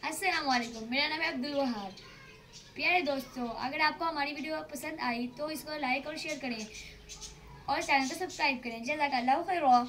अस्सलामुअलैकुम, मेरा नाम है अब्दुल वहाब। प्यारे दोस्तों, अगर आपको हमारी वीडियो पसंद आई तो इसको लाइक और शेयर करें और चैनल को सब्सक्राइब करें। जज़ाकल्लाहु खैरा।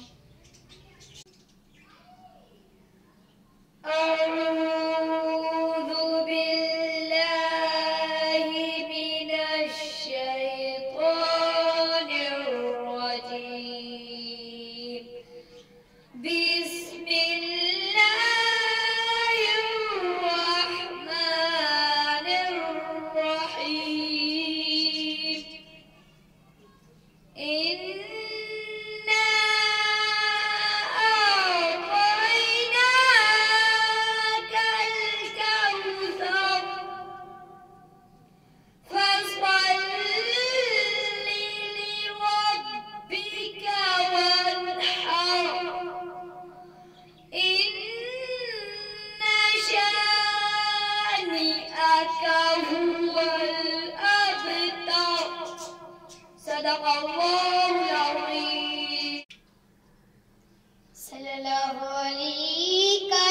सल्लल्लाहु अलैका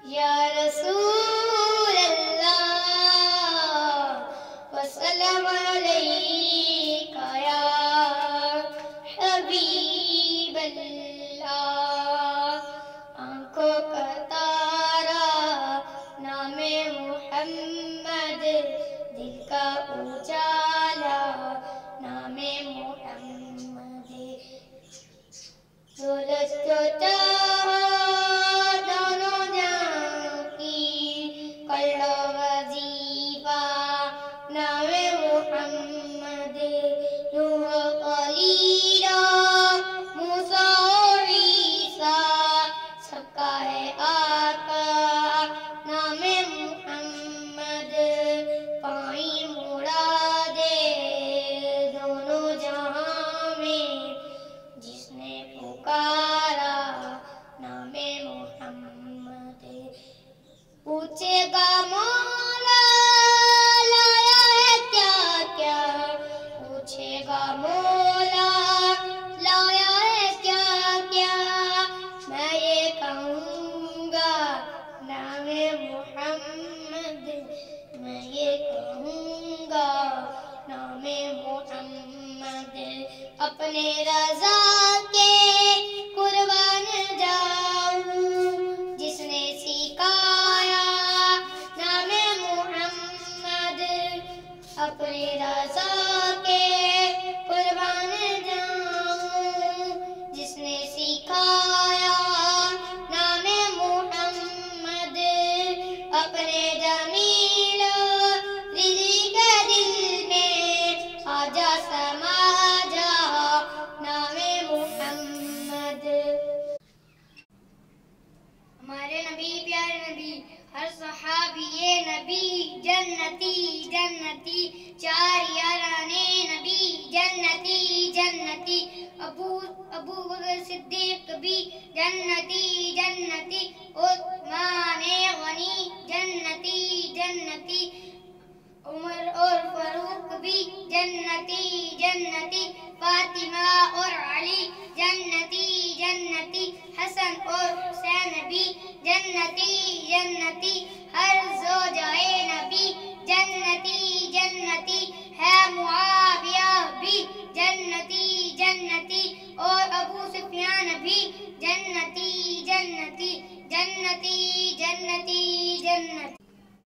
या रसूल अल्लाह वसल्लम अलैका या हबीब अल्लाह। आंखों का तारा नामे मुहम्मद, दिल का उजाला नामे मुहम्मद। दौलत तो दोनों जहां की कल्लो वजीफा नामे मुहम्मद। नूह खलीला मूसा और ईसा सबका है आका नामे मुहम्मद। पाई मुरादे दोनों जहां में जिसने पुकारा नामे मुहम्मद। पूछेगा मौला लाया है क्या क्या, पूछेगा मौला लाया है क्या क्या। मैं ये कहूँगा नामे मुहम्मद, मैं ये कहूँगा नामे मुहम्मद। अपने रज़ा के कुर्बान जाऊं जिसने सिखाया नामे मुहम्मद। अपने रज़ा के कुर्बान जाऊं जिसने सिखाया नामे मुहम्मद। अपने जमील रिज़्क़ के दिल में आजा समा जा नामे मुहम्मद। हमारे नबी प्यारे नबी हर सहाबी ये नबी जन्नती जन्नती। चार याराने नबी जन्नती जन्नती। अबू बकर सिद्दीक भी जन्नती जन्नती। उस्मान गनी जन्नती जन्नती। उमर और फारूक भी जन्नती जन्नती। फातिमा और अली जन्नती जन्नती। हसन और हुसैन भी जन्नती जन्नती। हर ज़ौजाए नबी जन्नती जन्नती है। मुआविया भी जन्नती जन्नती और अबू सुफियान भी जन्नती जन्नती। जन्नती जन्नती जन्नती।